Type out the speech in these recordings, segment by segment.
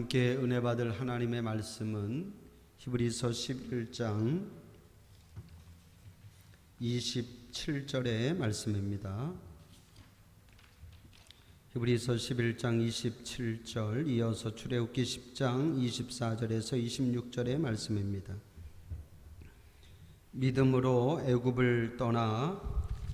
함께 은혜 받을 하나님의 말씀은 히브리서 11장 27절의 말씀입니다. 히브리서 11장 27절 이어서 출애굽기 10장 24절에서 26절의 말씀입니다. 믿음으로 애굽을 떠나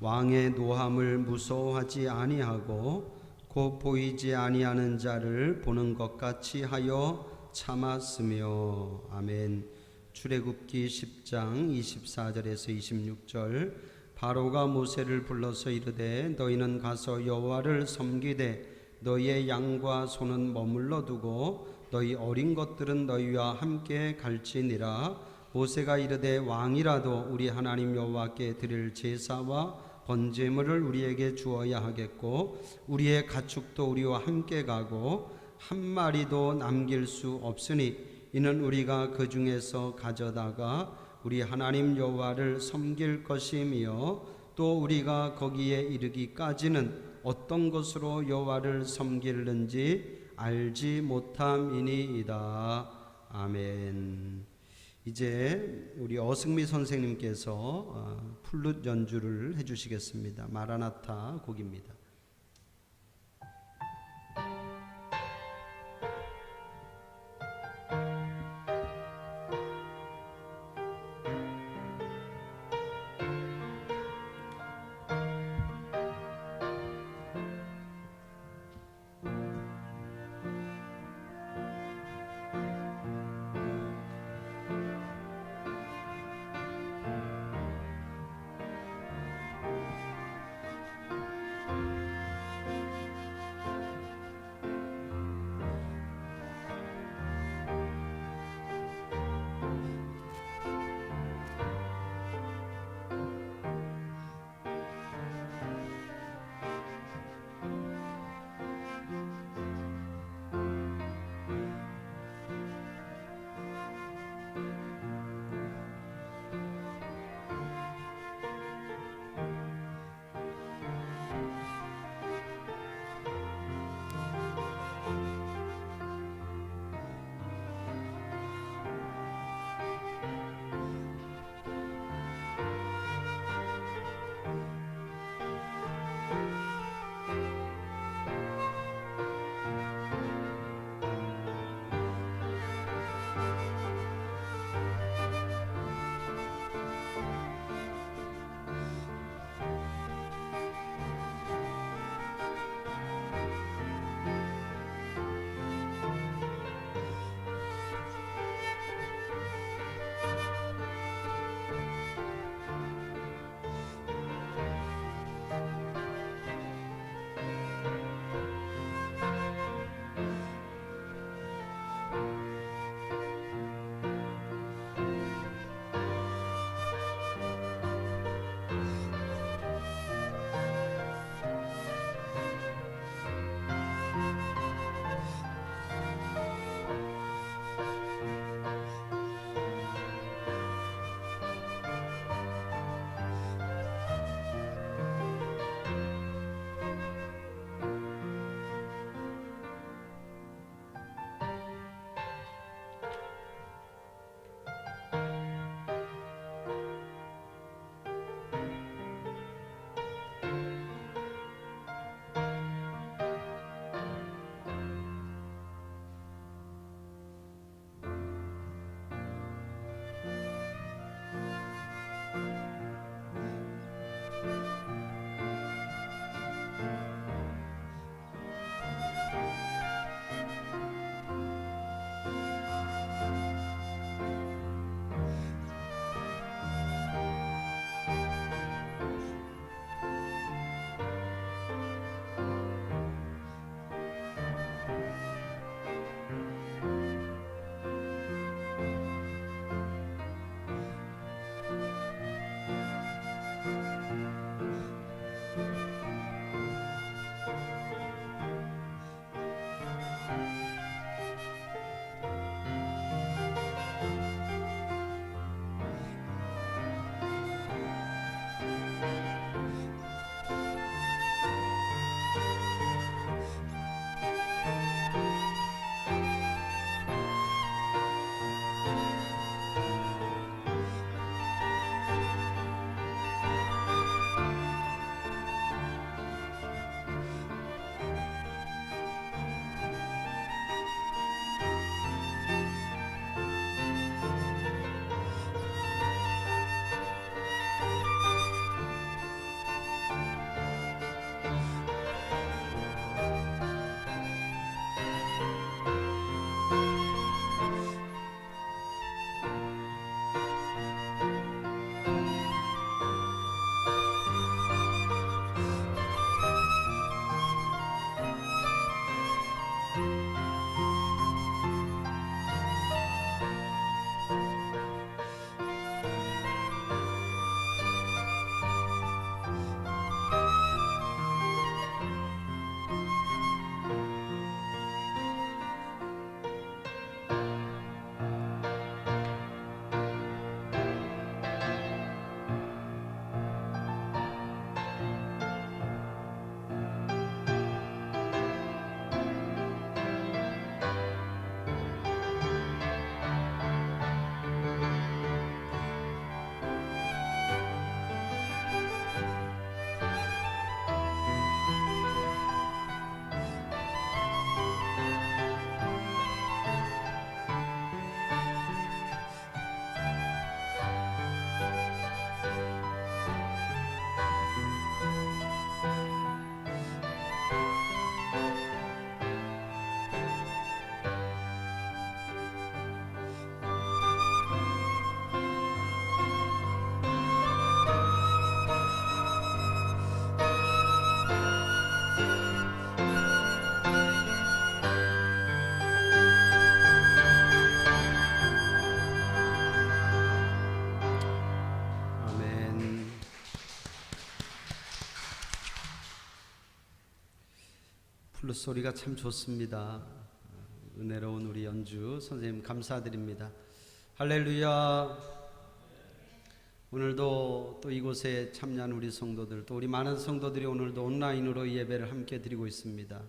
왕의 노함을 무서워하지 아니하고 곧 보이지 아니하는 자를 보는 것 같이 하여 참았으며. 아멘. 출애굽기 10장 24절에서 26절. 바로가 모세를 불러서 이르되 너희는 가서 여호와를 섬기되 너희의 양과 소는 머물러 두고 너희 어린 것들은 너희와 함께 갈지니라. 모세가 이르되 왕이라도 우리 하나님 여호와께 드릴 제사와 번제물을 우리에게 주어야 하겠고 우리의 가축도 우리와 함께 가고 한 마리도 남길 수 없으니 이는 우리가 그 중에서 가져다가 우리 하나님 여호와를 섬길 것이며 또 우리가 거기에 이르기까지는 어떤 것으로 여호와를 섬길는지 알지 못함이니이다. 아멘. 이제 우리 어승미 선생님께서 플룻 연주를 해주시겠습니다. 마라나타 곡입니다. 플룻 소리가 참 좋습니다. 은혜로운 우리 연주 선생님 감사드립니다. 할렐루야. 오늘도 또 이곳에 참여한 우리 성도들, 또 우리 많은 성도들이 오늘도 온라인으로 예배를 함께 드리고 있습니다.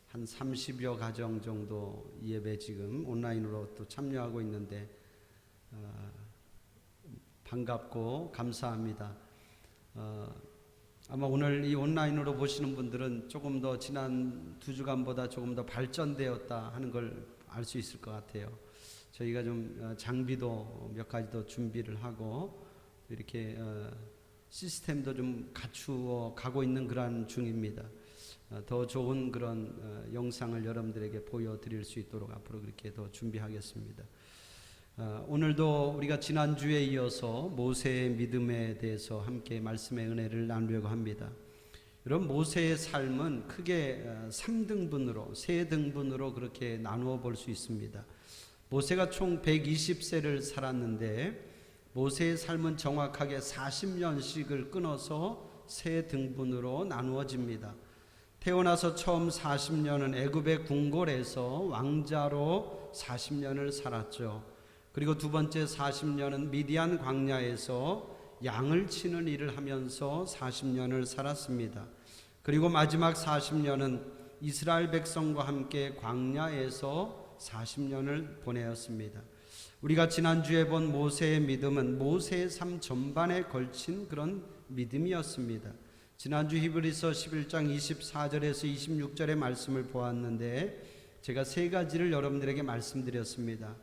한 30여 가정 정도 예배 지금 온라인으로 또 참여하고 있는데 반갑고 감사합니다. 아마 오늘 이 온라인으로 보시는 분들은 조금 더 지난 2주간보다 조금 더 발전되었다 하는 걸 알 수 있을 것 같아요. 저희가 좀 장비도 몇 가지 더 준비를 하고 이렇게 시스템도 좀 갖추어 가고 있는 그러한 중입니다. 더 좋은 그런 영상을 여러분들에게 보여드릴 수 있도록 앞으로 그렇게 더 준비하겠습니다. 오늘도 우리가 지난주에 이어서 모세의 믿음에 대해서 함께 말씀의 은혜를 나누려고 합니다. 여러분, 모세의 삶은 크게 3등분으로, 3등분으로 그렇게 나누어 볼 수 있습니다. 모세가 총 120세를 살았는데 모세의 삶은 정확하게 40년씩을 끊어서 3등분으로 나누어집니다. 태어나서 처음 40년은 애굽의 궁궐에서 왕자로 40년을 살았죠. 그리고 두 번째 40년은 미디안 광야에서 양을 치는 일을 하면서 40년을 살았습니다. 그리고 마지막 40년은 이스라엘 백성과 함께 광야에서 40년을 보내었습니다. 우리가 지난주에 본 모세의 믿음은 모세의 삶 전반에 걸친 그런 믿음이었습니다. 지난주 히브리서 11장 24절에서 26절의 말씀을 보았는데 제가 3가지를 여러분들에게 말씀드렸습니다.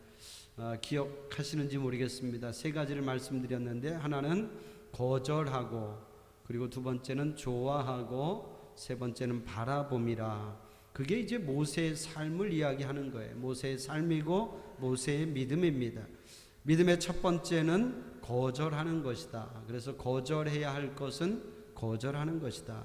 기억하시는지 모르겠습니다. 3가지를 말씀드렸는데 하나는 거절하고, 그리고 두 번째는 좋아하고, 세 번째는 바라봄이라. 그게 이제 모세의 삶을 이야기하는 거예요. 모세의 삶이고 모세의 믿음입니다. 믿음의 첫 번째는 거절하는 것이다. 그래서 거절해야 할 것은 거절하는 것이다.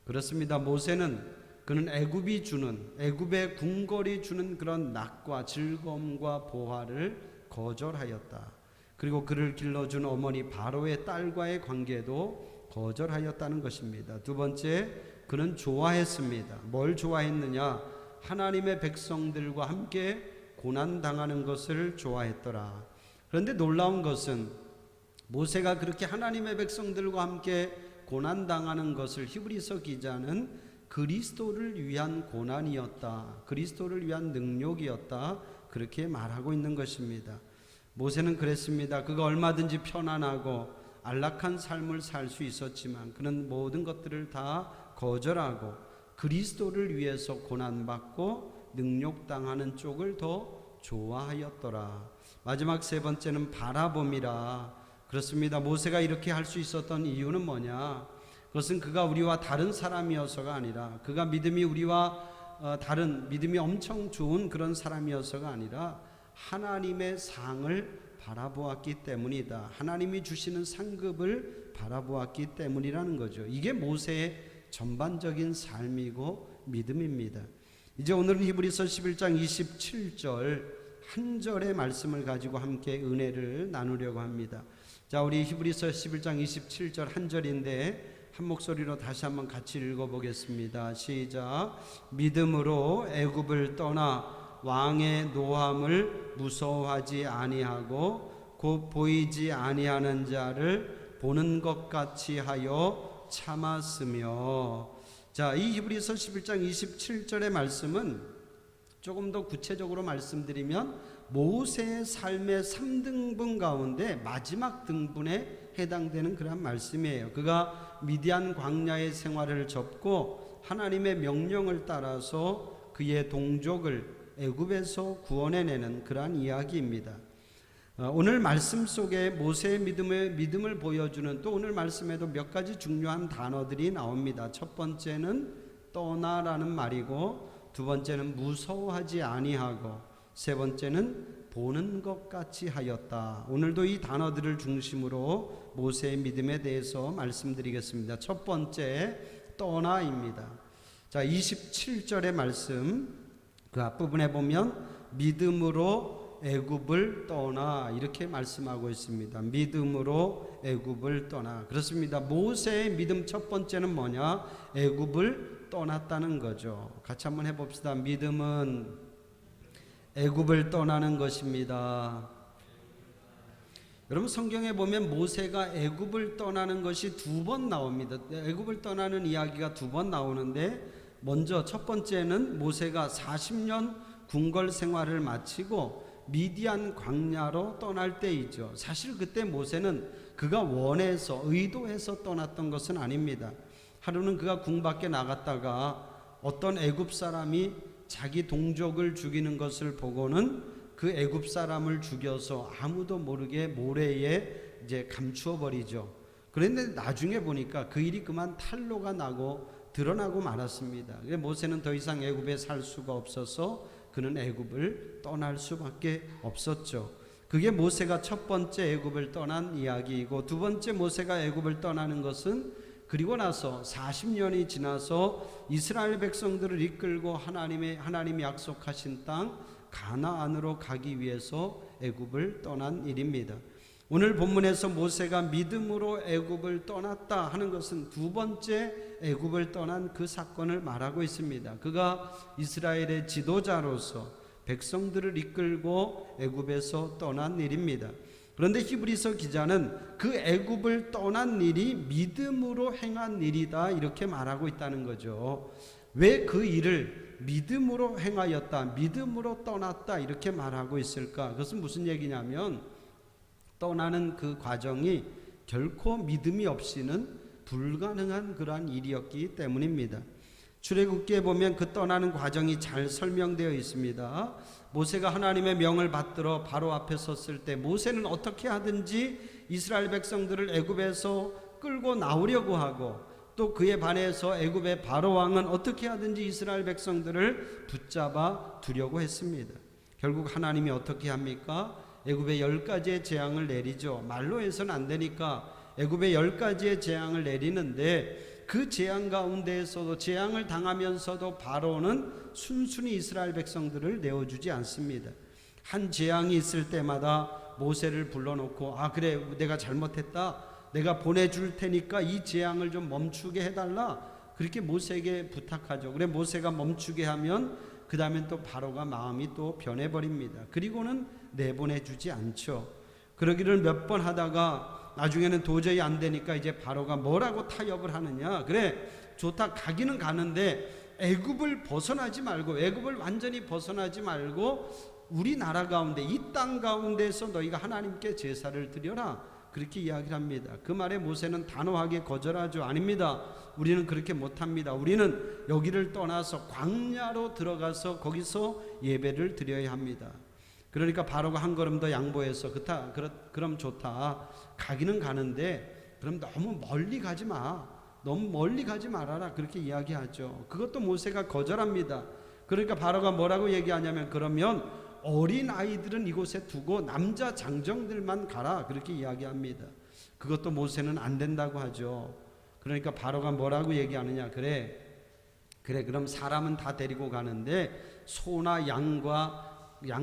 그렇습니다. 모세는 그는 애굽이 주는, 애굽의 궁궐이 주는 그런 낙과 즐거움과 보화를 거절하였다. 그리고 그를 길러준 어머니 바로의 딸과의 관계도 거절하였다는 것입니다. 두 번째, 그는 좋아했습니다. 뭘 좋아했느냐? 하나님의 백성들과 함께 고난당하는 것을 좋아했더라. 그런데 놀라운 것은 모세가 그렇게 하나님의 백성들과 함께 고난당하는 것을 히브리서 기자는 그리스도를 위한 고난이었다, 그리스도를 위한 능력이었다, 그렇게 말하고 있는 것입니다. 모세는 그랬습니다. 그가 얼마든지 편안하고 안락한 삶을 살 수 있었지만 그는 모든 것들을 다 거절하고 그리스도를 위해서 고난받고 능욕당하는 쪽을 더 좋아하였더라. 마지막 세 번째는 바라봄이라. 그렇습니다. 모세가 이렇게 할 수 있었던 이유는 뭐냐? 그것은 그가 우리와 다른 사람이어서가 아니라, 그가 믿음이 우리와 다른, 믿음이 엄청 좋은 그런 사람이어서가 아니라 하나님의 상을 바라보았기 때문이다. 하나님이 주시는 상급을 바라보았기 때문이라는 거죠. 이게 모세의 전반적인 삶이고 믿음입니다. 이제 오늘은 히브리서 11장 27절 한 절의 말씀을 가지고 함께 은혜를 나누려고 합니다. 자, 우리 히브리서 11장 27절 한 절인데 한 목소리로 다시 한번 같이 읽어보겠습니다. 시작. 믿음으로 애굽을 떠나 왕의 노함을 무서워하지 아니하고 곧 보이지 아니하는 자를 보는 것 같이 하여 참았으며. 자, 이 히브리서 11장 27절의 말씀은 조금 더 구체적으로 말씀드리면 모세의 삶의 3등분 가운데 마지막 등분에 해당되는 그런 말씀이에요. 그가 미디안 광야의 생활을 접고 하나님의 명령을 따라서 그의 동족을 애굽에서 구원해내는 그러한 이야기입니다. 오늘 말씀 속에 모세의 믿음을 보여주는, 또 오늘 말씀에도 몇 가지 중요한 단어들이 나옵니다. 첫 번째는 떠나라는 말이고, 두 번째는 무서워하지 아니하고, 세 번째는 보는 것 같이 하였다. 오늘도 이 단어들을 중심으로 모세의 믿음에 대해서 말씀드리겠습니다. 첫 번째, 떠나입니다. 자, 27절의 말씀 그 앞부분에 보면 믿음으로 애굽을 떠나 이렇게 말씀하고 있습니다. 믿음으로 애굽을 떠나. 그렇습니다. 모세의 믿음 첫 번째는 뭐냐? 애굽을 떠났다는 거죠. 같이 한번 해봅시다. 믿음은 애굽을 떠나는 것입니다. 여러분, 성경에 보면 모세가 애굽을 떠나는 것이 2번 나옵니다. 애굽을 떠나는 이야기가 2번 나오는데, 먼저 첫 번째는 모세가 40년 궁궐 생활을 마치고 미디안 광야로 떠날 때이죠. 사실 그때 모세는 그가 원해서 의도해서 떠났던 것은 아닙니다. 하루는 그가 궁 밖에 나갔다가 어떤 애굽 사람이 자기 동족을 죽이는 것을 보고는 그 애굽 사람을 죽여서 아무도 모르게 모래에 이제 감추어 버리죠. 그런데 나중에 보니까 그 일이 그만 탄로가 나고 드러나고 말았습니다. 모세는 더 이상 애굽에 살 수가 없어서 그는 애굽을 떠날 수밖에 없었죠. 그게 모세가 첫 번째 애굽을 떠난 이야기이고, 두 번째 모세가 애굽을 떠나는 것은 그리고 나서 40년이 지나서 이스라엘 백성들을 이끌고 하나님이 약속하신 땅 가나안으로 가기 위해서 애굽을 떠난 일입니다. 오늘 본문에서 모세가 믿음으로 애굽을 떠났다 하는 것은 두 번째 애굽을 떠난 그 사건을 말하고 있습니다. 그가 이스라엘의 지도자로서 백성들을 이끌고 애굽에서 떠난 일입니다. 그런데 히브리서 기자는 그 애굽을 떠난 일이 믿음으로 행한 일이다 이렇게 말하고 있다는 거죠. 왜 그 일을 믿음으로 행하였다, 믿음으로 떠났다 이렇게 말하고 있을까? 그것은 무슨 얘기냐면 떠나는 그 과정이 결코 믿음이 없이는 불가능한 그러한 일이었기 때문입니다. 출애굽기에 보면 그 떠나는 과정이 잘 설명되어 있습니다. 모세가 하나님의 명을 받들어 바로 앞에 섰을 때 모세는 어떻게 하든지 이스라엘 백성들을 애굽에서 끌고 나오려고 하고, 또 그에 반해서 애굽의 바로 왕은 어떻게 하든지 이스라엘 백성들을 붙잡아 두려고 했습니다. 결국 하나님이 어떻게 합니까? 애굽에 10가지의 재앙을 내리죠. 말로 해서는 안 되니까 애굽에 10가지의 재앙을 내리는데, 그 재앙 가운데에서도 재앙을 당하면서도 바로는 순순히 이스라엘 백성들을 내어주지 않습니다. 한 재앙이 있을 때마다 모세를 불러놓고 그래 내가 잘못했다, 내가 보내줄 테니까 이 재앙을 좀 멈추게 해달라, 그렇게 모세에게 부탁하죠. 그래 모세가 멈추게 하면 그 다음엔 또 바로가 마음이 또 변해버립니다. 그리고는 내보내주지 않죠. 그러기를 몇 번 하다가 나중에는 도저히 안 되니까 이제 바로가 뭐라고 타협을 하느냐, 그래 좋다, 가기는 가는데 애굽을 벗어나지 말고, 애굽을 완전히 벗어나지 말고 우리나라 가운데 이 땅 가운데서 너희가 하나님께 제사를 드려라, 그렇게 이야기를 합니다. 그 말에 모세는 단호하게 거절하죠. 아닙니다, 우리는 그렇게 못합니다. 우리는 여기를 떠나서 광야로 들어가서 거기서 예배를 드려야 합니다. 그러니까 바로가 한 걸음 더 양보해서 그럼 좋다, 가기는 가는데 그럼 너무 멀리 가지 마, 너무 멀리 가지 말아라, 그렇게 이야기하죠. 그것도 모세가 거절합니다. 그러니까 바로가 뭐라고 얘기하냐면 그러면 어린 아이들은 이곳에 두고 남자 장정들만 가라, 그렇게 이야기합니다. 그것도 모세는 안 된다고 하죠. 그러니까 바로가 뭐라고 얘기하느냐, 그래 그럼 사람은 다 데리고 가는데 소나 양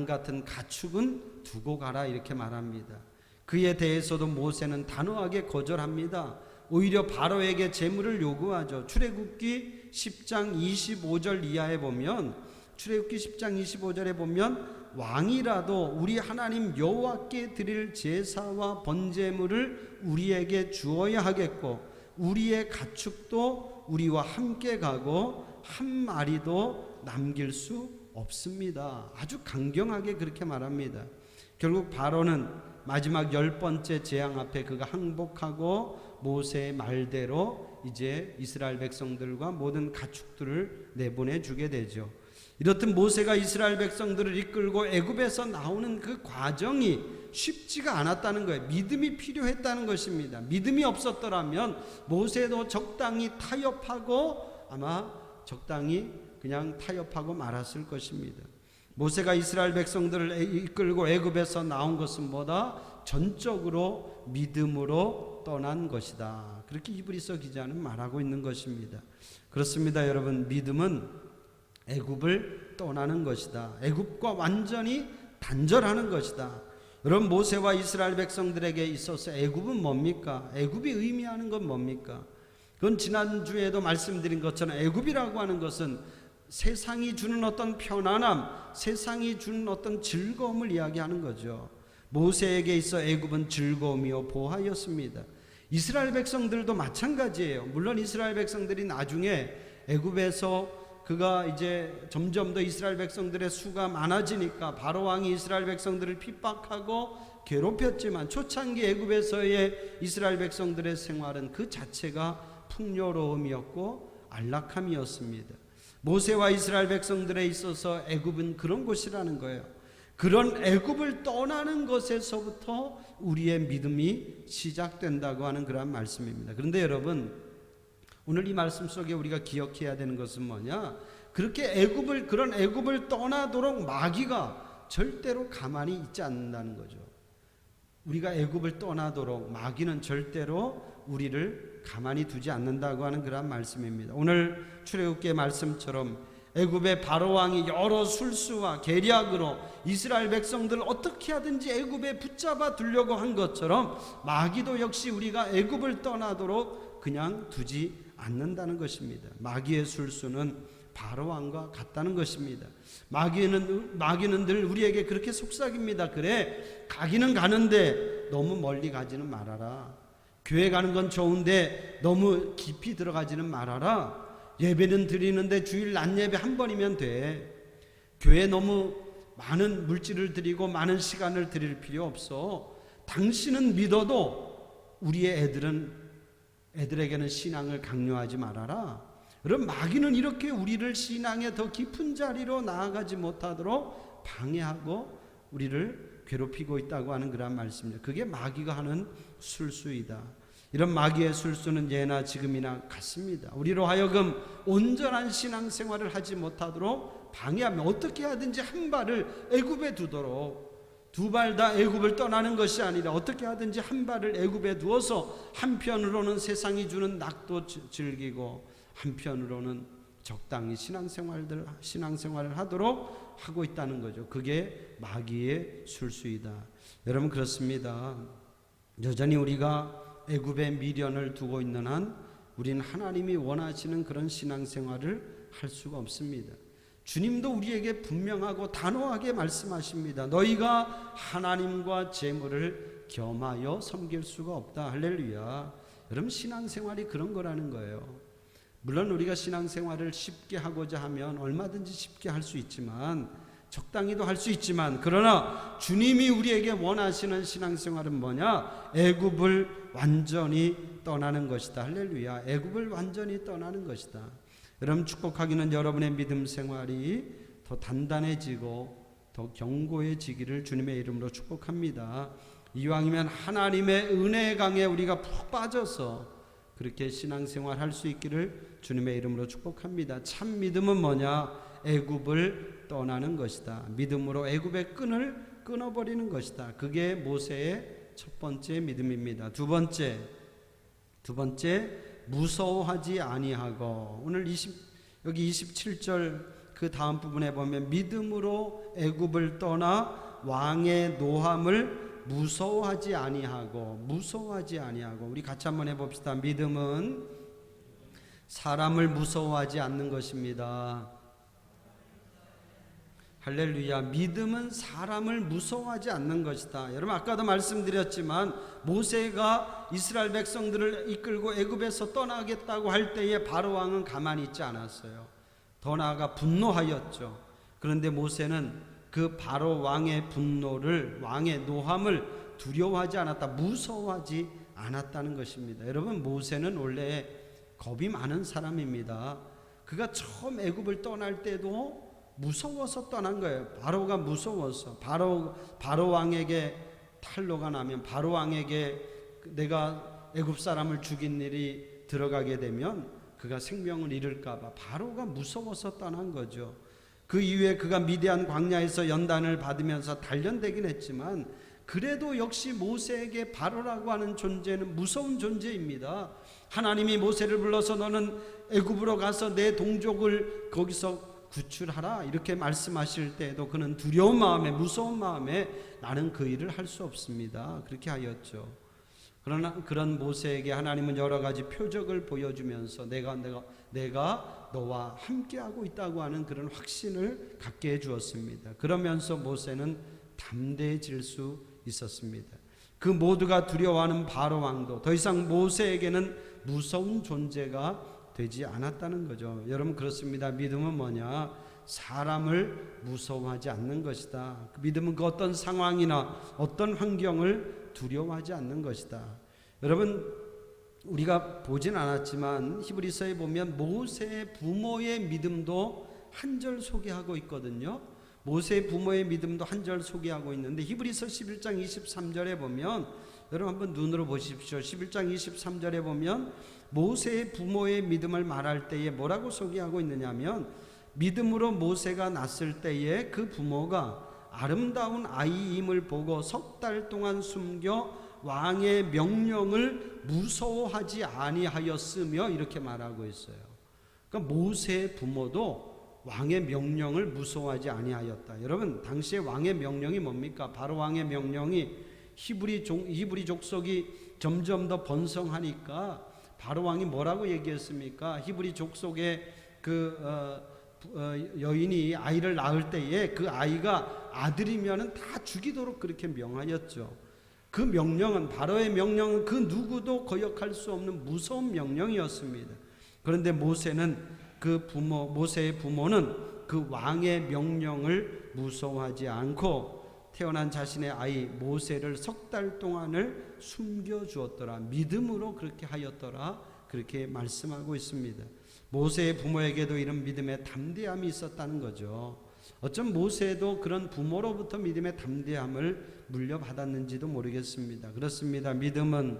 같은 가축은 두고 가라, 이렇게 말합니다. 그에 대해서도 모세는 단호하게 거절합니다. 오히려 바로에게 재물을 요구하죠. 출애굽기 10장 25절 이하에 보면, 출애굽기 10장 25절에 보면 왕이라도 우리 하나님 여호와께 드릴 제사와 번제물을 우리에게 주어야 하겠고, 우리의 가축도 우리와 함께 가고 한 마리도 남길 수 없습니다. 아주 강경하게 그렇게 말합니다. 결국 바로는 마지막 10번째 재앙 앞에 그가 항복하고 모세의 말대로 이제 이스라엘 백성들과 모든 가축들을 내보내 주게 되죠. 이렇듯 모세가 이스라엘 백성들을 이끌고 애굽에서 나오는 그 과정이 쉽지가 않았다는 거예요. 믿음이 필요했다는 것입니다. 믿음이 없었더라면 모세도 적당히 타협하고 아마 적당히 그냥 타협하고 말았을 것입니다. 모세가 이스라엘 백성들을 이끌고 애굽에서 나온 것은 뭐다? 전적으로 믿음으로 떠난 것이다. 그렇게 히브리서 기자는 말하고 있는 것입니다. 그렇습니다, 여러분. 믿음은 애굽을 떠나는 것이다. 애굽과 완전히 단절하는 것이다. 여러분, 모세와 이스라엘 백성들에게 있어서 애굽은 뭡니까? 애굽이 의미하는 건 뭡니까? 그건 지난주에도 말씀드린 것처럼 애굽이라고 하는 것은 세상이 주는 어떤 편안함, 세상이 주는 어떤 즐거움을 이야기하는 거죠. 모세에게 있어 애굽은 즐거움이요 보화였습니다. 이스라엘 백성들도 마찬가지예요. 물론 이스라엘 백성들이 나중에 애굽에서 그가 이제 점점 더 이스라엘 백성들의 수가 많아지니까 바로 왕이 이스라엘 백성들을 핍박하고 괴롭혔지만 초창기 애굽에서의 이스라엘 백성들의 생활은 그 자체가 풍요로움이었고 안락함이었습니다. 모세와 이스라엘 백성들에 있어서 애굽은 그런 곳이라는 거예요. 그런 애굽을 떠나는 것에서부터 우리의 믿음이 시작된다고 하는 그런 말씀입니다. 그런데 여러분, 오늘 이 말씀 속에 우리가 기억해야 되는 것은 뭐냐? 그렇게 그런 애굽을 떠나도록 마귀가 절대로 가만히 있지 않는다는 거죠. 우리가 애굽을 떠나도록 마귀는 절대로 우리를 가만히 두지 않는다고 하는 그런 말씀입니다. 오늘 출애굽기의 말씀처럼 애굽의 바로 왕이 여러 술수와 계략으로 이스라엘 백성들을 어떻게 하든지 애굽에 붙잡아 두려고 한 것처럼 마귀도 역시 우리가 애굽을 떠나도록 그냥 두지 않는다는 것입니다. 마귀의 술수는 바로 왕과 같다는 것입니다. 마귀는 늘 우리에게 그렇게 속삭입니다. 그래, 가기는 가는데 너무 멀리 가지는 말아라. 교회 가는 건 좋은데 너무 깊이 들어가지는 말아라. 예배는 드리는데 주일 낮 예배 한 번이면 돼. 교회 너무 많은 물질을 드리고 많은 시간을 드릴 필요 없어. 당신은 믿어도 우리의 애들에게는 신앙을 강요하지 말아라. 그럼 마귀는 이렇게 우리를 신앙의 더 깊은 자리로 나아가지 못하도록 방해하고 우리를 괴롭히고 있다고 하는 그런 말씀입니다. 그게 마귀가 하는 술수이다. 이런 마귀의 술수는 예나 지금이나 같습니다. 우리로 하여금 온전한 신앙생활을 하지 못하도록 방해하며 어떻게 하든지 한 발을 애굽에 두도록, 두 발 다 애굽을 떠나는 것이 아니라 어떻게 하든지 한 발을 애굽에 두어서 한편으로는 세상이 주는 낙도 즐기고 한편으로는 적당히 신앙생활을 하도록 하고 있다는 거죠. 그게 마귀의 술수이다. 여러분, 그렇습니다. 여전히 우리가 애굽의 미련을 두고 있는 한 우리는 하나님이 원하시는 그런 신앙생활을 할 수가 없습니다. 주님도 우리에게 분명하고 단호하게 말씀하십니다. 너희가 하나님과 재물을 겸하여 섬길 수가 없다. 할렐루야. 여러분, 신앙생활이 그런 거라는 거예요. 물론 우리가 신앙생활을 쉽게 하고자 하면 얼마든지 쉽게 할 수 있지만, 적당히도 할 수 있지만, 그러나 주님이 우리에게 원하시는 신앙생활은 뭐냐? 애굽을 완전히 떠나는 것이다. 할렐루야. 애굽을 완전히 떠나는 것이다. 여러분, 축복하기는 여러분의 믿음 생활이 더 단단해지고 더 견고해지기를 주님의 이름으로 축복합니다. 이왕이면 하나님의 은혜의 강에 우리가 푹 빠져서 그렇게 신앙생활 할 수 있기를 주님의 이름으로 축복합니다. 참 믿음은 뭐냐? 애굽을 떠나는 것이다. 믿음으로 애굽의 끈을 끊어버리는 것이다. 그게 모세의 첫 번째 믿음입니다. 두 번째, 무서워하지 아니하고, 오늘 여기 27절 그 다음 부분에 보면 믿음으로 애굽을 떠나 왕의 노함을 무서워하지 아니하고, 우리 같이 한번 해봅시다. 믿음은 사람을 무서워하지 않는 것입니다. 할렐루야. 믿음은 사람을 무서워하지 않는 것이다. 여러분, 아까도 말씀드렸지만 모세가 이스라엘 백성들을 이끌고 애굽에서 떠나겠다고 할 때에 바로 왕은 가만히 있지 않았어요. 더 나아가 분노하였죠. 그런데 모세는 그 바로 왕의 분노를, 왕의 노함을 두려워하지 않았다. 무서워하지 않았다는 것입니다. 여러분, 모세는 원래 겁이 많은 사람입니다. 그가 처음 애굽을 떠날 때도 무서워서 떠난 거예요. 바로가 무서워서. 바로 왕에게 탈로가 나면, 바로 왕에게 내가 애굽 사람을 죽인 일이 들어가게 되면 그가 생명을 잃을까 봐 바로가 무서워서 떠난 거죠. 그 이후에 그가 미디안 광야에서 연단을 받으면서 단련되긴 했지만, 그래도 역시 모세에게 바로라고 하는 존재는 무서운 존재입니다. 하나님이 모세를 불러서 너는 애굽으로 가서 내 동족을 거기서 구출하라 이렇게 말씀하실 때에도 그는 두려운 마음에, 무서운 마음에 나는 그 일을 할 수 없습니다. 그렇게 하였죠. 그러나 그런 모세에게 하나님은 여러 가지 표적을 보여주면서 내가 너와 함께하고 있다고 하는 그런 확신을 갖게 해주었습니다. 그러면서 모세는 담대해질 수 있었습니다. 그 모두가 두려워하는 바로 왕도 더 이상 모세에게는 무서운 존재가 되지 않았다는 거죠. 여러분 그렇습니다. 믿음은 뭐냐? 사람을 무서워하지 않는 것이다. 믿음은 그 어떤 상황이나 어떤 환경을 두려워하지 않는 것이다. 여러분 우리가 보진 않았지만 히브리서에 보면 모세의 부모의 믿음도 한 절 소개하고 있거든요. 모세의 부모의 믿음도 한 절 소개하고 있는데 히브리서 11장 23절에 보면 여러분 한번 눈으로 보십시오. 11장 23절에 보면 모세의 부모의 믿음을 말할 때에 뭐라고 소개하고 있느냐면 믿음으로 모세가 낳았을 때에 그 부모가 아름다운 아이임을 보고 석 달 동안 숨겨 왕의 명령을 무서워하지 아니하였으며 이렇게 말하고 있어요. 그러니까 모세의 부모도 왕의 명령을 무서워하지 아니하였다. 여러분 당시에 왕의 명령이 뭡니까? 바로 왕의 명령이 히브리 족속이 점점 더 번성하니까 바로 왕이 뭐라고 얘기했습니까? 히브리 족속의 여인이 아이를 낳을 때에 그 아이가 아들이면은 다 죽이도록 그렇게 명하였죠. 그 명령은 바로의 명령은 그 누구도 거역할 수 없는 무서운 명령이었습니다. 그런데 모세의 부모는 그 왕의 명령을 무서워하지 않고 태어난 자신의 아이 모세를 석 달 동안을 숨겨 주었더라. 믿음으로 그렇게 하였더라. 그렇게 말씀하고 있습니다. 모세의 부모에게도 이런 믿음의 담대함이 있었다는 거죠. 어쩜 모세도 그런 부모로부터 믿음의 담대함을 물려받았는지도 모르겠습니다. 그렇습니다. 믿음은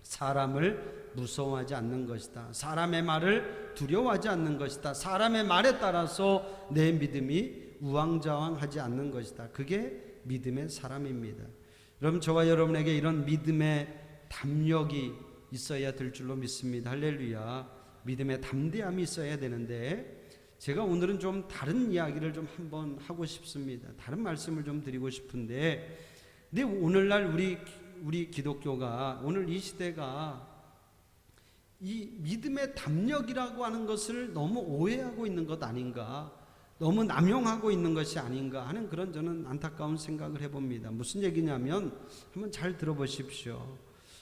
사람을 무서워하지 않는 것이다. 사람의 말을 두려워하지 않는 것이다. 사람의 말에 따라서 내 믿음이 우왕좌왕하지 않는 것이다. 그게 믿음의 사람입니다. 여러분 저와 여러분에게 이런 믿음의 담력이 있어야 될 줄로 믿습니다. 할렐루야. 믿음의 담대함이 있어야 되는데 제가 오늘은 좀 다른 이야기를 좀 한번 하고 싶습니다. 다른 말씀을 좀 드리고 싶은데 근데 오늘날 우리 기독교가 오늘 이 시대가 이 믿음의 담력이라고 하는 것을 너무 오해하고 있는 것 아닌가, 너무 남용하고 있는 것이 아닌가 하는 그런 저는 안타까운 생각을 해봅니다. 무슨 얘기냐면 한번 잘 들어보십시오.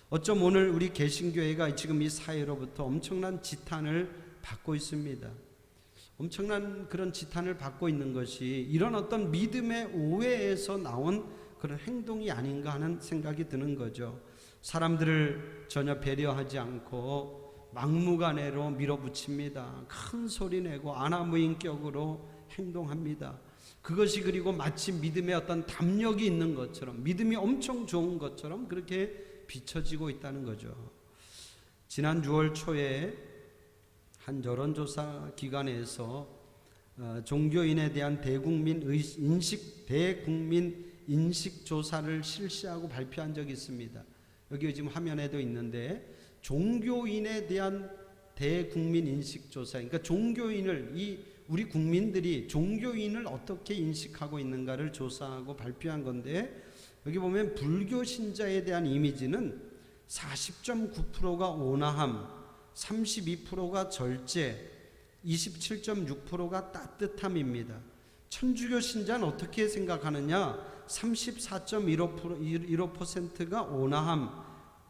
어쩜 오늘 우리 개신교회가 지금 이 사회로부터 엄청난 지탄을 받고 있습니다. 엄청난 그런 지탄을 받고 있는 것이 이런 어떤 믿음의 오해에서 나온 그런 행동이 아닌가 하는 생각이 드는 거죠. 사람들을 전혀 배려하지 않고 막무가내로 밀어붙입니다. 큰 소리 내고 아나무인격으로 행동합니다. 그것이 그리고 마치 믿음의 어떤 담력이 있는 것처럼, 믿음이 엄청 좋은 것처럼 그렇게 비춰지고 있다는 거죠. 지난 6월 초에 한 여론조사 기관에서 종교인에 대한 대국민 인식 조사를 실시하고 발표한 적이 있습니다. 여기 지금 화면에도 있는데 종교인에 대한 대국민 인식 조사, 그러니까 우리 국민들이 종교인을 어떻게 인식하고 있는가를 조사하고 발표한 건데 여기 보면 불교 신자에 대한 이미지는 40.9%가 온화함, 32%가 절제, 27.6%가 따뜻함입니다. 천주교 신자는 어떻게 생각하느냐? 34.15%가 온화함,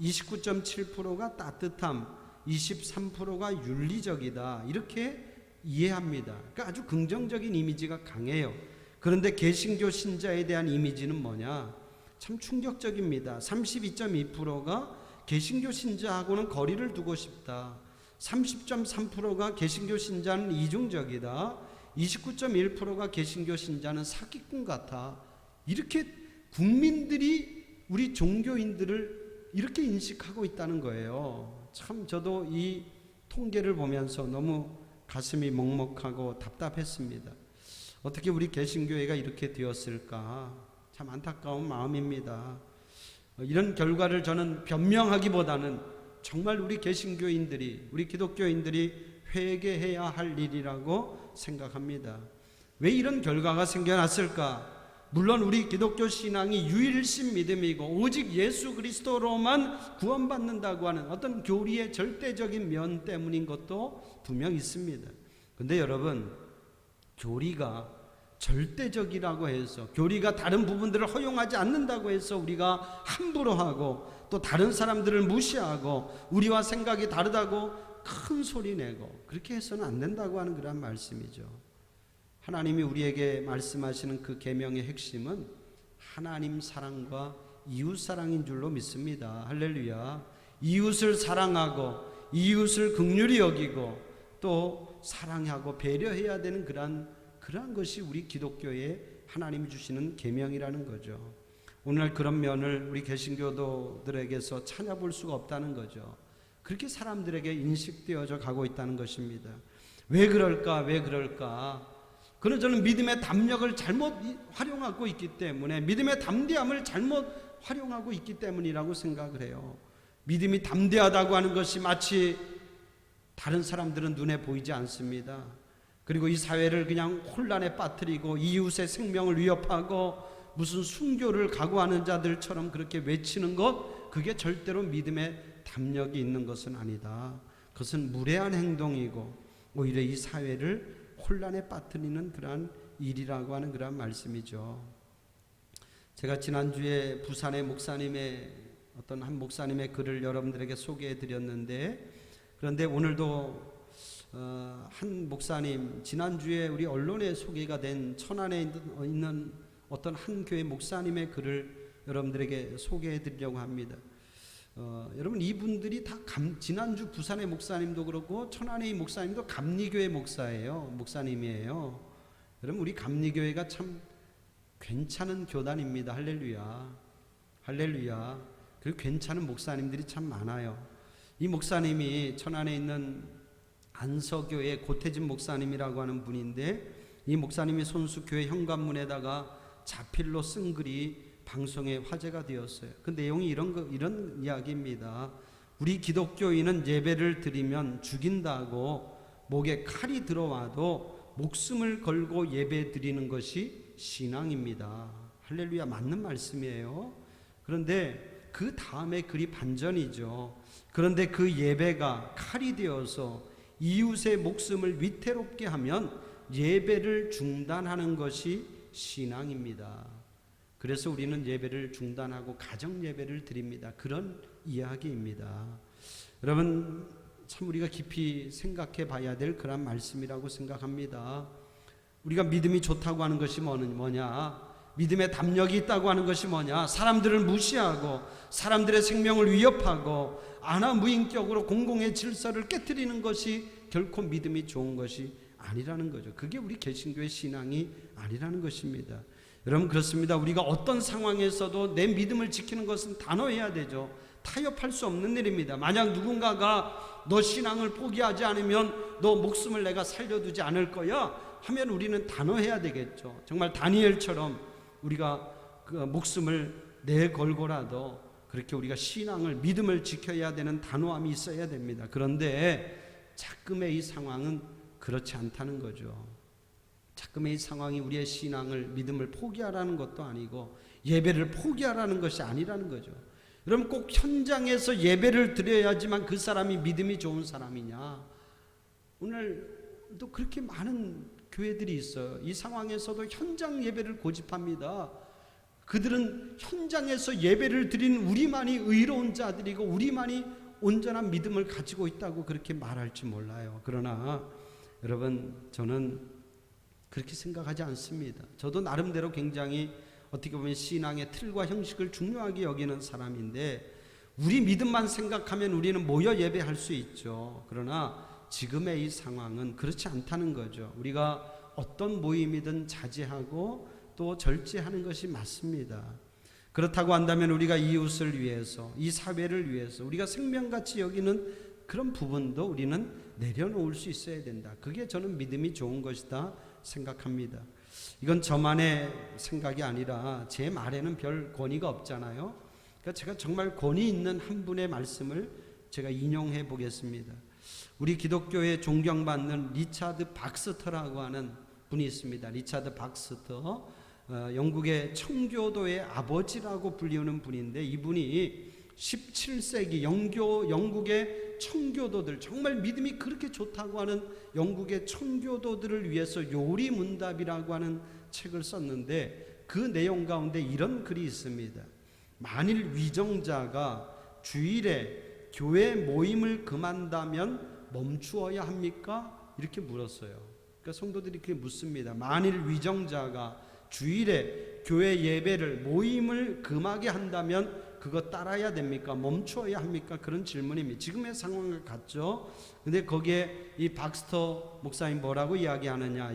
29.7%가 따뜻함, 23%가 윤리적이다. 이렇게 이해합니다. 그러니까 아주 긍정적인 이미지가 강해요. 그런데 개신교 신자에 대한 이미지는 뭐냐? 참 충격적입니다. 32.2%가 개신교 신자하고는 거리를 두고 싶다. 30.3%가 개신교 신자는 이중적이다. 29.1%가 개신교 신자는 사기꾼 같아. 이렇게 국민들이 우리 종교인들을 이렇게 인식하고 있다는 거예요. 참 저도 이 통계를 보면서 너무 가슴이 먹먹하고 답답했습니다. 어떻게 우리 개신교회가 이렇게 되었을까? 참 안타까운 마음입니다. 이런 결과를 저는 변명하기보다는 정말 우리 개신교인들이, 우리 기독교인들이 회개해야 할 일이라고 생각합니다. 왜 이런 결과가 생겨났을까? 물론 우리 기독교 신앙이 유일신 믿음이고 오직 예수 그리스도로만 구원받는다고 하는 어떤 교리의 절대적인 면 때문인 것도 분명 있습니다. 근데 여러분, 교리가 절대적이라고 해서, 교리가 다른 부분들을 허용하지 않는다고 해서 우리가 함부로 하고 또 다른 사람들을 무시하고 우리와 생각이 다르다고 큰 소리 내고 그렇게 해서는 안 된다고 하는 그런 말씀이죠. 하나님이 우리에게 말씀하시는 그 계명의 핵심은 하나님 사랑과 이웃 사랑인 줄로 믿습니다. 할렐루야. 이웃을 사랑하고 이웃을 긍휼히 여기고 또 사랑하고 배려해야 되는 그러한 것이 우리 기독교의 하나님이 주시는 계명이라는 거죠. 오늘 그런 면을 우리 개신교도들에게서 찾아볼 수가 없다는 거죠. 그렇게 사람들에게 인식되어져 가고 있다는 것입니다. 왜 그럴까? 그는 저는 믿음의 담력을 잘못 활용하고 있기 때문에, 믿음의 담대함을 잘못 활용하고 있기 때문이라고 생각을 해요. 믿음이 담대하다고 하는 것이 마치 다른 사람들은 눈에 보이지 않습니다. 그리고 이 사회를 그냥 혼란에 빠뜨리고 이웃의 생명을 위협하고 무슨 순교를 각오하는 자들처럼 그렇게 외치는 것, 그게 절대로 믿음의 담력이 있는 것은 아니다. 그것은 무례한 행동이고 오히려 이 사회를 혼란에 빠뜨리는 그러한 일이라고 하는 그러한 말씀이죠. 제가 지난주에 부산의 목사님의 어떤 한 목사님의 글을 여러분들에게 소개해 드렸는데, 그런데 오늘도 한 목사님, 지난주에 우리 언론에 소개가 된 천안에 있는 어떤 한 교회 목사님의 글을 여러분들에게 소개해 드리려고 합니다. 여러분, 이분들이 다 지난주 부산의 목사님도 그렇고 천안의 목사님도 감리교회 목사님이에요. 여러분, 우리 감리교회가 참 괜찮은 교단입니다. 할렐루야. 그리고 괜찮은 목사님들이 참 많아요. 이 목사님이 천안에 있는 안서교회 고태진 목사님이라고 하는 분인데, 이 목사님이 손수교회 현관문에다가 자필로 쓴 글이 방송에 화제가 되었어요. 그 내용이 이런 이야기입니다. 우리 기독교인은 예배를 드리면 죽인다고 목에 칼이 들어와도 목숨을 걸고 예배 드리는 것이 신앙입니다. 할렐루야, 맞는 말씀이에요. 그런데 그 다음에 글이 반전이죠. 그런데 그 예배가 칼이 되어서 이웃의 목숨을 위태롭게 하면 예배를 중단하는 것이 신앙입니다. 그래서 우리는 예배를 중단하고 가정 예배를 드립니다. 그런 이야기입니다. 여러분, 참 우리가 깊이 생각해 봐야 될 그런 말씀이라고 생각합니다. 우리가 믿음이 좋다고 하는 것이 뭐냐? 믿음의 담력이 있다고 하는 것이 뭐냐? 사람들을 무시하고 사람들의 생명을 위협하고 안하무인격으로 공공의 질서를 깨뜨리는 것이 결코 믿음이 좋은 것이 아니라는 거죠. 그게 우리 개신교의 신앙이 아니라는 것입니다. 여러분, 그렇습니다. 우리가 어떤 상황에서도 내 믿음을 지키는 것은 단호해야 되죠. 타협할 수 없는 일입니다. 만약 누군가가 너 신앙을 포기하지 않으면 너 목숨을 내가 살려두지 않을 거야 하면 우리는 단호해야 되겠죠. 정말 다니엘처럼 우리가 그 목숨을 내걸고라도 그렇게 우리가 신앙을, 믿음을 지켜야 되는 단호함이 있어야 됩니다. 그런데 자금의 이 상황은 그렇지 않다는 거죠. 자금의 이 상황이 우리의 신앙을, 믿음을 포기하라는 것도 아니고 예배를 포기하라는 것이 아니라는 거죠. 여러분, 꼭 현장에서 예배를 드려야지만 그 사람이 믿음이 좋은 사람이냐? 오늘도 그렇게 많은 교회들이 있어요. 이 상황에서도 현장 예배를 고집합니다. 그들은 현장에서 예배를 드리는 우리만이 의로운 자들이고 우리만이 온전한 믿음을 가지고 있다고 그렇게 말할지 몰라요. 그러나 여러분, 저는 그렇게 생각하지 않습니다. 저도 나름대로 굉장히 어떻게 보면 신앙의 틀과 형식을 중요하게 여기는 사람인데, 우리 믿음만 생각하면 우리는 모여 예배할 수 있죠. 그러나 지금의 이 상황은 그렇지 않다는 거죠. 우리가 어떤 모임이든 자제하고 또 절제하는 것이 맞습니다. 그렇다고 한다면 우리가 이웃을 위해서, 이 사회를 위해서 우리가 생명같이 여기는 그런 부분도 우리는 내려놓을 수 있어야 된다. 그게 저는 믿음이 좋은 것이다 생각합니다. 이건 저만의 생각이 아니라 제 말에는 별 권위가 없잖아요. 그러니까 제가 정말 권위 있는 한 분의 말씀을 제가 인용해 보겠습니다. 우리 기독교에 존경받는 리차드 박스터라고 하는 분이 있습니다. 리차드 박스터. 영국의 청교도의 아버지라고 불리우는 분인데, 이분이 17세기 영국의 청교도들, 정말 믿음이 그렇게 좋다고 하는 영국의 청교도들을 위해서 요리문답이라고 하는 책을 썼는데, 그 내용 가운데 이런 글이 있습니다. 만일 위정자가 주일에 교회 모임을 금한다면 멈추어야 합니까? 이렇게 물었어요. 그러니까 성도들이 그렇게 묻습니다. 만일 위정자가 주일에 교회 예배를 모임을 금하게 한다면 그거 따라야 됩니까? 멈추어야 합니까? 그런 질문입니다. 지금의 상황과 같죠? 근데 거기에 이 박스터 목사님 뭐라고 이야기하느냐?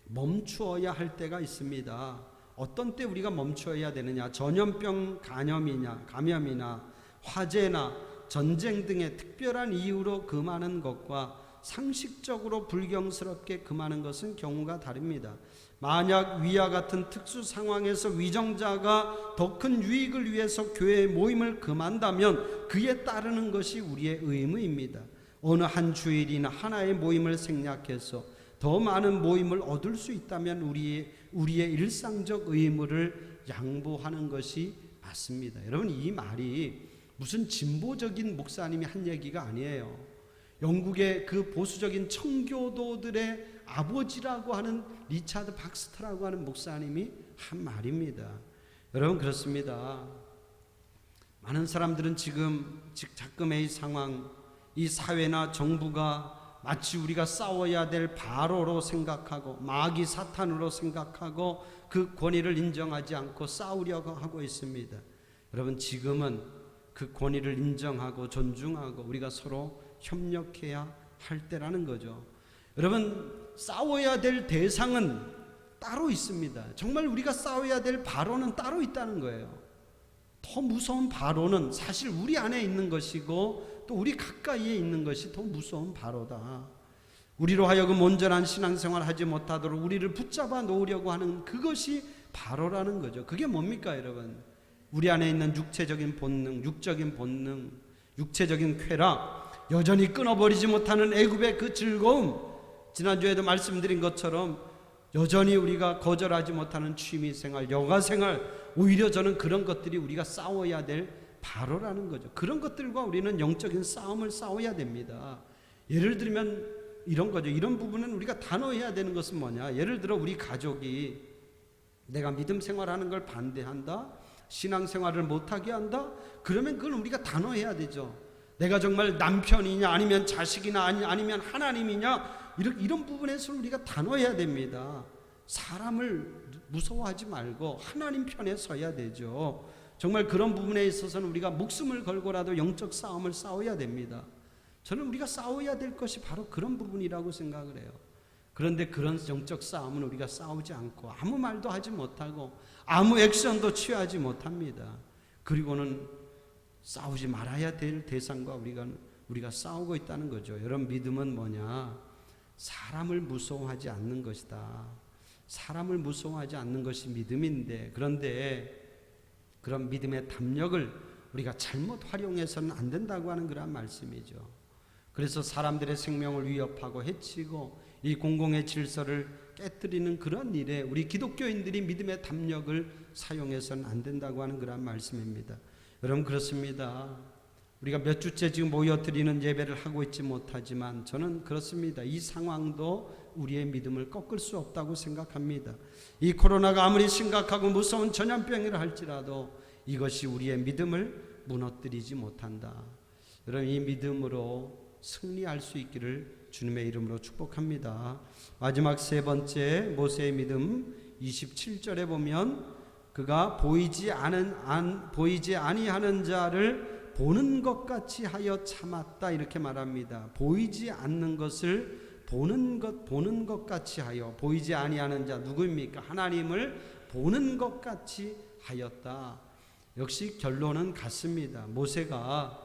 멈추어야 할 때가 있습니다. 어떤 때 우리가 멈추어야 되느냐? 전염병 감염이나 화재나 전쟁 등의 특별한 이유로 금하는 것과 상식적으로 불경스럽게 금하는 것은 경우가 다릅니다. 만약 위와 같은 특수 상황에서 위정자가 더 큰 유익을 위해서 교회 모임을 금한다면 그에 따르는 것이 우리의 의무입니다. 어느 한 주일이나 하나의 모임을 생략해서 더 많은 모임을 얻을 수 있다면 우리의 일상적 의무를 양보하는 것이 맞습니다. 여러분, 이 말이 무슨 진보적인 목사님이 한 얘기가 아니에요. 영국의 그 보수적인 청교도들의 아버지라고 하는 리차드 박스터라고 하는 목사님이 한 말입니다. 여러분, 그렇습니다. 많은 사람들은 지금 자금의 상황, 이 사회나 정부가 마치 우리가 싸워야 될 바로로 생각하고 마귀 사탄으로 생각하고 그 권위를 인정하지 않고 싸우려고 하고 있습니다. 여러분, 지금은 그 권위를 인정하고 존중하고 우리가 서로 협력해야 할 때라는 거죠. 여러분, 싸워야 될 대상은 따로 있습니다. 정말 우리가 싸워야 될 바로는 따로 있다는 거예요. 더 무서운 바로는 사실 우리 안에 있는 것이고 또 우리 가까이에 있는 것이 더 무서운 바로다. 우리로 하여금 온전한 신앙생활을 하지 못하도록 우리를 붙잡아 놓으려고 하는 그것이 바로라는 거죠. 그게 뭡니까, 여러분? 우리 안에 있는 육체적인 본능, 육적인 본능, 육체적인 쾌락, 여전히 끊어버리지 못하는 애굽의 그 즐거움, 지난주에도 말씀드린 것처럼 여전히 우리가 거절하지 못하는 취미생활, 여가생활, 오히려 저는 그런 것들이 우리가 싸워야 될 바로라는 거죠. 그런 것들과 우리는 영적인 싸움을 싸워야 됩니다. 예를 들면 이런 거죠. 이런 부분은 우리가 단호해야 되는 것은 뭐냐? 예를 들어 우리 가족이 내가 믿음 생활하는 걸 반대한다, 신앙생활을 못하게 한다, 그러면 그걸 우리가 단호해야 되죠. 내가 정말 남편이냐 아니면 자식이나 아니면 하나님이냐, 이런 부분에서 우리가 단호해야 됩니다. 사람을 무서워하지 말고 하나님 편에 서야 되죠. 정말 그런 부분에 있어서는 우리가 목숨을 걸고라도 영적 싸움을 싸워야 됩니다. 저는 우리가 싸워야 될 것이 바로 그런 부분이라고 생각을 해요. 그런데 그런 영적 싸움은 우리가 싸우지 않고 아무 말도 하지 못하고 아무 액션도 취하지 못합니다. 그리고는 싸우지 말아야 될 대상과 우리가 싸우고 있다는 거죠. 여러분, 믿음은 뭐냐? 사람을 무서워하지 않는 것이다. 사람을 무서워하지 않는 것이 믿음인데, 그런데 그런 믿음의 담력을 우리가 잘못 활용해서는 안 된다고 하는 그런 말씀이죠. 그래서 사람들의 생명을 위협하고 해치고 이 공공의 질서를 깨뜨리는 그런 일에 우리 기독교인들이 믿음의 담력을 사용해서는 안 된다고 하는 그런 말씀입니다. 여러분, 그렇습니다. 우리가 몇 주째 지금 모여드리는 예배를 하고 있지 못하지만 저는 그렇습니다. 이 상황도 우리의 믿음을 꺾을 수 없다고 생각합니다. 이 코로나가 아무리 심각하고 무서운 전염병이라 할지라도 이것이 우리의 믿음을 무너뜨리지 못한다. 여러분, 이 믿음으로 승리할 수 있기를 주님의 이름으로 축복합니다. 마지막 세 번째 모세의 믿음 27절에 보면 그가 보이지 아니하는 자를 보는 것 같이 하여 참았다, 이렇게 말합니다. 보이지 않는 것을 보는 것 같이 하여, 보이지 아니하는 자 누구입니까? 하나님을 보는 것 같이 하였다. 역시 결론은 같습니다. 모세가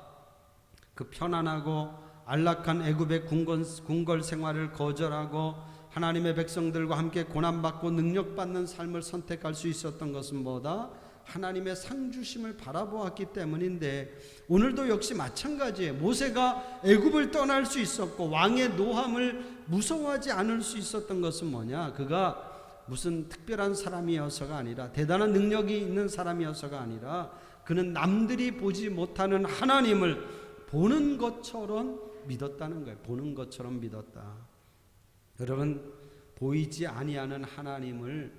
그 편안하고 안락한 애굽의 궁궐 생활을 거절하고 하나님의 백성들과 함께 고난받고 능력받는 삶을 선택할 수 있었던 것은 뭐다? 하나님의 상주심을 바라보았기 때문인데, 오늘도 역시 마찬가지예요. 모세가 애굽을 떠날 수 있었고 왕의 노함을 무서워하지 않을 수 있었던 것은 뭐냐? 그가 무슨 특별한 사람이어서가 아니라, 대단한 능력이 있는 사람이어서가 아니라, 그는 남들이 보지 못하는 하나님을 보는 것처럼 믿었다는 거예요. 보는 것처럼 믿었다. 여러분, 보이지 아니하는 하나님을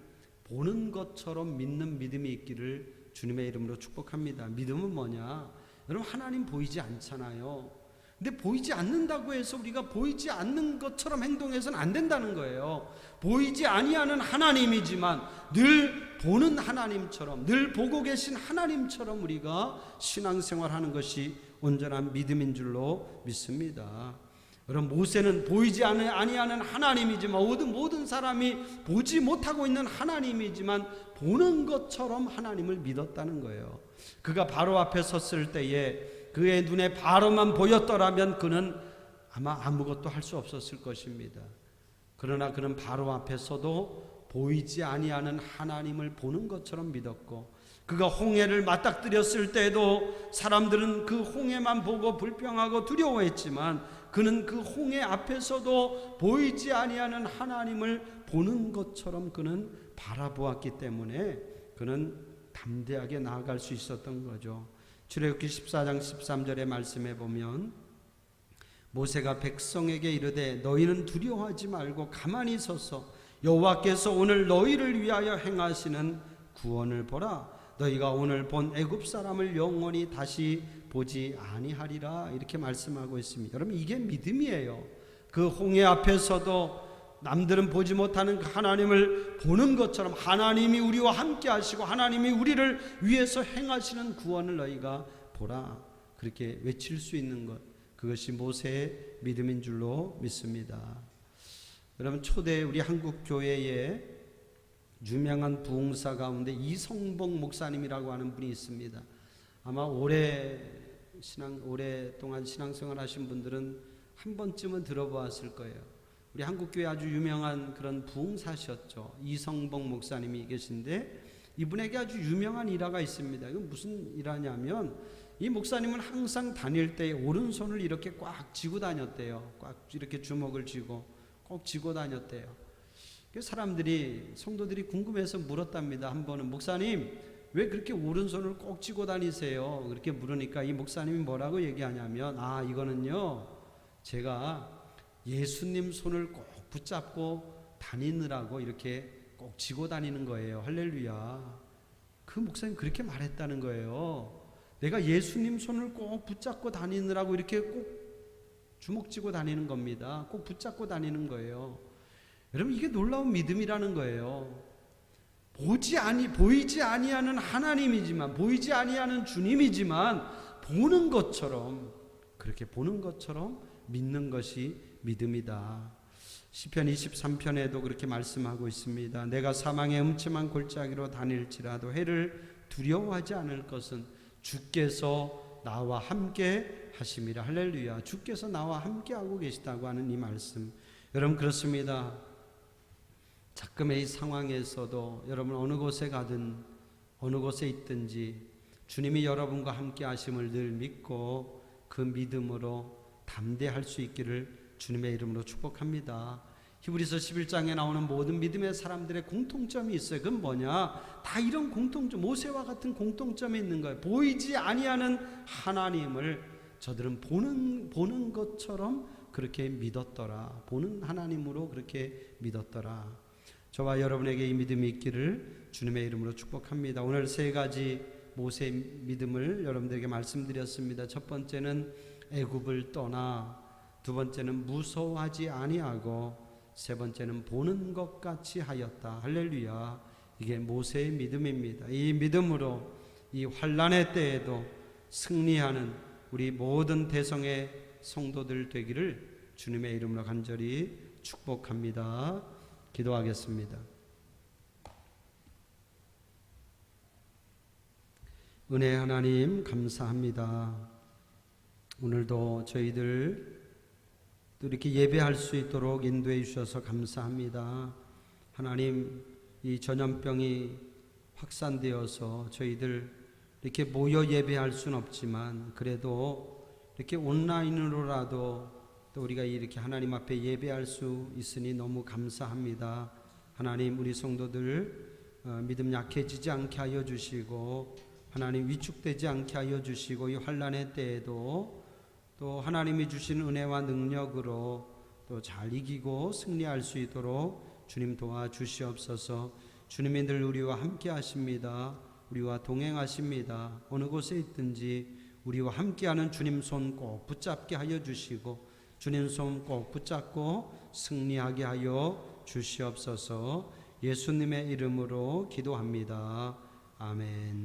보는 것처럼 믿는 믿음이 있기를 주님의 이름으로 축복합니다. 믿음은 뭐냐? 여러분, 하나님 보이지 않잖아요. 근데 보이지 않는다고 해서 우리가 보이지 않는 것처럼 행동해서는 안 된다는 거예요. 보이지 아니하는 하나님이지만 늘 보는 하나님처럼, 늘 보고 계신 하나님처럼 우리가 신앙생활하는 것이 온전한 믿음인 줄로 믿습니다. 여러분, 모세는 보이지 아니하는 하나님이지만, 모든 사람이 보지 못하고 있는 하나님이지만 보는 것처럼 하나님을 믿었다는 거예요. 그가 바로 앞에 섰을 때에 그의 눈에 바로만 보였더라면 그는 아마 아무것도 할 수 없었을 것입니다. 그러나 그는 바로 앞에서도 보이지 아니하는 하나님을 보는 것처럼 믿었고, 그가 홍해를 맞닥뜨렸을 때에도 사람들은 그 홍해만 보고 불평하고 두려워했지만 그는 그 홍해 앞에서도 보이지 아니하는 하나님을 보는 것처럼 그는 바라보았기 때문에 그는 담대하게 나아갈 수 있었던 거죠. 출애굽기 14장 13절의 말씀에 보면, 모세가 백성에게 이르되 너희는 두려워하지 말고 가만히 서서 여호와께서 오늘 너희를 위하여 행하시는 구원을 보라. 너희가 오늘 본 애굽 사람을 영원히 다시 보지 아니하리라. 이렇게 말씀하고 있습니다. 여러분, 이게 믿음이에요. 그 홍해 앞에서도 남들은 보지 못하는 그 하나님을 보는 것처럼 하나님이 우리와 함께 하시고 하나님이 우리를 위해서 행하시는 구원을 너희가 보라. 그렇게 외칠 수 있는 것, 그것이 모세의 믿음인 줄로 믿습니다. 여러분, 초대 우리 한국 교회에 유명한 부흥사 가운데 이성복 목사님이라고 하는 분이 있습니다. 아마 오랫동안 신앙생활 하신 분들은 한 번쯤은 들어보았을 거예요. 우리 한국교회 아주 유명한 그런 부흥사셨죠. 이성복 목사님이 계신데, 이분에게 아주 유명한 일화가 있습니다. 이건 무슨 일화냐면, 이 목사님은 항상 다닐 때 오른손을 이렇게 꽉 쥐고 다녔대요. 꽉 이렇게 주먹을 쥐고 꼭 쥐고 다녔대요. 사람들이, 성도들이 궁금해서 물었답니다. 한 번은, 목사님 왜 그렇게 오른손을 꼭 쥐고 다니세요? 그렇게 물으니까 이 목사님이 뭐라고 얘기하냐면, 이거는요, 제가 예수님 손을 꼭 붙잡고 다니느라고 이렇게 꼭 쥐고 다니는 거예요. 할렐루야. 그 목사님 그렇게 말했다는 거예요. 내가 예수님 손을 꼭 붙잡고 다니느라고 이렇게 꼭 주먹 쥐고 다니는 겁니다. 꼭 붙잡고 다니는 거예요. 여러분, 이게 놀라운 믿음이라는 거예요. 보이지 아니하는 하나님이지만, 보이지 아니하는 주님이지만 보는 것처럼, 그렇게 보는 것처럼 믿는 것이 믿음이다. 시편 23편에도 그렇게 말씀하고 있습니다. 내가 사망의 음침한 골짜기로 다닐지라도 해를 두려워하지 않을 것은 주께서 나와 함께 하심이라. 할렐루야. 주께서 나와 함께 하고 계시다고 하는 이 말씀, 여러분, 그렇습니다. 자금의 이 상황에서도 여러분 어느 곳에 가든 어느 곳에 있든지 주님이 여러분과 함께 하심을 늘 믿고 그 믿음으로 담대할 수 있기를 주님의 이름으로 축복합니다. 히브리서 11장에 나오는 모든 믿음의 사람들의 공통점이 있어요. 그건 뭐냐? 다 이런 공통점, 모세와 같은 공통점이 있는 거예요. 보이지 아니하는 하나님을 저들은 보는 것처럼 그렇게 믿었더라. 보는 하나님으로 그렇게 믿었더라. 저와 여러분에게 이 믿음이 있기를 주님의 이름으로 축복합니다. 오늘 세 가지 모세의 믿음을 여러분들에게 말씀드렸습니다. 첫 번째는 애굽을 떠나, 두 번째는 무서워하지 아니하고, 세 번째는 보는 것 같이 하였다. 할렐루야. 이게 모세의 믿음입니다. 이 믿음으로 이 환난의 때에도 승리하는 우리 모든 대성의 성도들 되기를 주님의 이름으로 간절히 축복합니다. 기도하겠습니다. 은혜의 하나님, 감사합니다. 오늘도 저희들 또 이렇게 예배할 수 있도록 인도해 주셔서 감사합니다. 하나님, 이 전염병이 확산되어서 저희들 이렇게 모여 예배할 수는 없지만 그래도 이렇게 온라인으로라도 또 우리가 이렇게 하나님 앞에 예배할 수 있으니 너무 감사합니다. 하나님 우리 성도들 믿음 약해지지 않게 하여 주시고 하나님 위축되지 않게 하여 주시고 이 환난의 때에도 또 하나님이 주신 은혜와 능력으로 또 잘 이기고 승리할 수 있도록 주님 도와주시옵소서. 주님이 늘 우리와 함께 하십니다. 우리와 동행하십니다. 어느 곳에 있든지 우리와 함께하는 주님 손 꼭 붙잡게 하여 주시고 주님 손 꼭 붙잡고 승리하게 하여 주시옵소서. 예수님의 이름으로 기도합니다. 아멘.